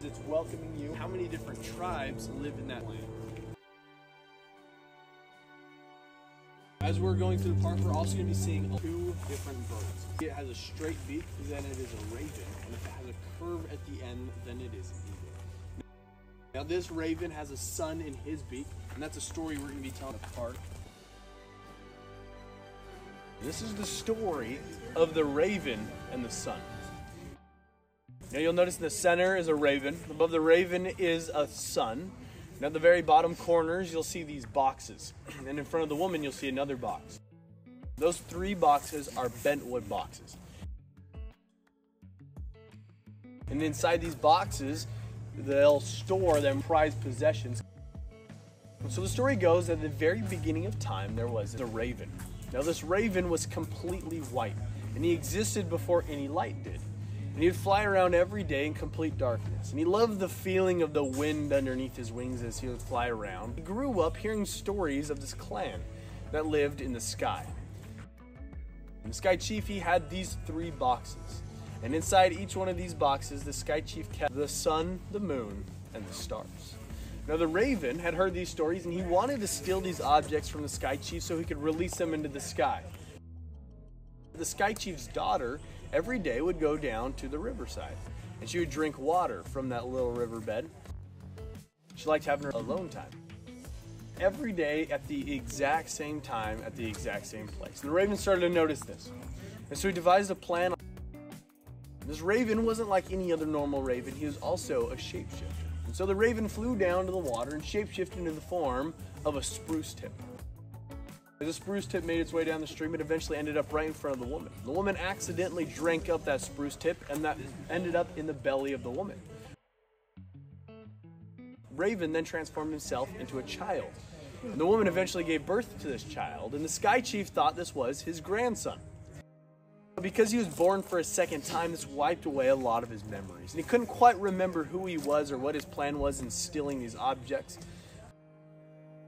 It's welcoming you. How many different tribes live in that land? As we're going through the park, we're also going to be seeing 2 different birds. It has a straight beak, then it is a raven. And if it has a curve at the end, then it is an eagle. Now this raven has a sun in his beak, and that's a story we're going to be telling at the park. This is the story of the raven and the sun. Now you'll notice in the center is a raven. Above the raven is a sun. And at the very bottom corners, you'll see these boxes. And in front of the woman, you'll see another box. Those 3 boxes are bentwood boxes. And inside these boxes, they'll store their prized possessions. So the story goes that at the very beginning of time, there was a raven. Now this raven was completely white, and he existed before any light did. And he'd fly around every day in complete darkness. And he loved the feeling of the wind underneath his wings as he would fly around. He grew up hearing stories of this clan that lived in the sky. And the Sky Chief, he had these 3 boxes. And inside each one of these boxes, the Sky Chief kept the sun, the moon, and the stars. Now the raven had heard these stories, and he wanted to steal these objects from the Sky Chief so he could release them into the sky. The Sky Chief's daughter every day would go down to the riverside, and she would drink water from that little riverbed. She liked having her alone time. Every day at the exact same time at the exact same place. And the raven started to notice this. And so he devised a plan. This raven wasn't like any other normal raven. He was also a shapeshifter. And so the raven flew down to the water and shapeshifted into the form of a spruce tip. As the spruce tip made its way down the stream, it eventually ended up right in front of the woman. The woman accidentally drank up that spruce tip, and that ended up in the belly of the woman. Raven then transformed himself into a child. And the woman eventually gave birth to this child, and the Sky Chief thought this was his grandson. But because he was born for a second time, this wiped away a lot of his memories. And he couldn't quite remember who he was or what his plan was in stealing these objects.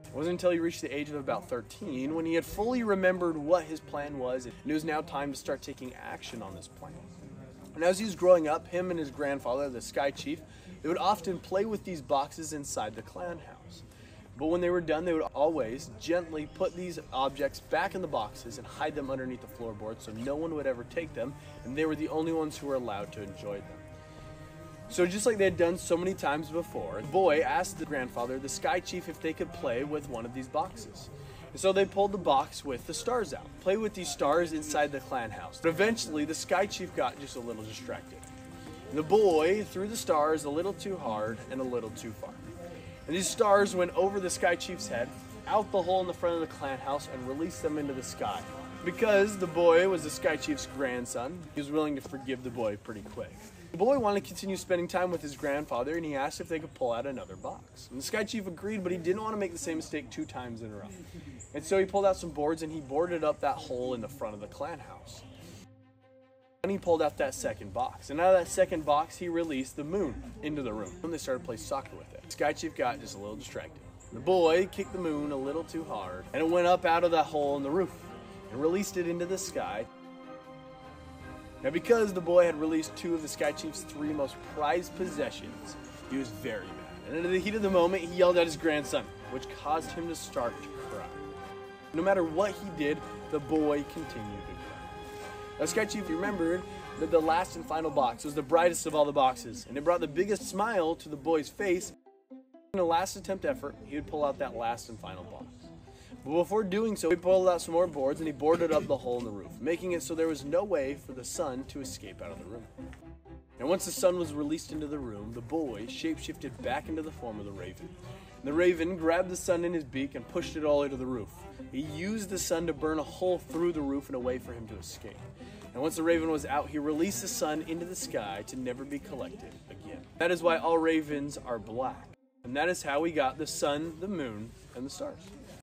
It wasn't until he reached the age of about 13 when he had fully remembered what his plan was, and it was now time to start taking action on this plan. And as he was growing up, him and his grandfather, the Sky Chief, they would often play with these boxes inside the clan house. But when they were done, they would always gently put these objects back in the boxes and hide them underneath the floorboard so no one would ever take them, and they were the only ones who were allowed to enjoy them. So just like they had done so many times before, the boy asked the grandfather, the Sky Chief, if they could play with one of these boxes. And so they pulled the box with the stars out, play with these stars inside the clan house. But eventually the Sky Chief got just a little distracted. And the boy threw the stars a little too hard and a little too far. And these stars went over the Sky Chief's head, out the hole in the front of the clan house, and released them into the sky. Because the boy was the Sky Chief's grandson, he was willing to forgive the boy pretty quick. The boy wanted to continue spending time with his grandfather, and he asked if they could pull out another box. And the Sky Chief agreed, but he didn't want to make the same mistake 2 times in a row. And so he pulled out some boards and he boarded up that hole in the front of the clan house. And he pulled out that second box. And out of that second box, he released the moon into the room. And they started to play soccer with it. The Sky Chief got just a little distracted. The boy kicked the moon a little too hard, and it went up out of that hole in the roof and released it into the sky. Now because the boy had released 2 of the Sky Chief's 3 most prized possessions, he was very mad. And in the heat of the moment, he yelled at his grandson, which caused him to start to cry. No matter what he did, the boy continued to cry. Now Sky Chief remembered that the last and final box was the brightest of all the boxes, and it brought the biggest smile to the boy's face. In a last attempt effort, he would pull out that last and final box. But before doing so, he pulled out some more boards and he boarded up the hole in the roof, making it so there was no way for the sun to escape out of the room. And once the sun was released into the room, the boy shapeshifted back into the form of the raven. And the raven grabbed the sun in his beak and pushed it all into the roof. He used the sun to burn a hole through the roof and a way for him to escape. And once the raven was out, he released the sun into the sky to never be collected again. That is why all ravens are black. And that is how we got the sun, the moon, and the stars.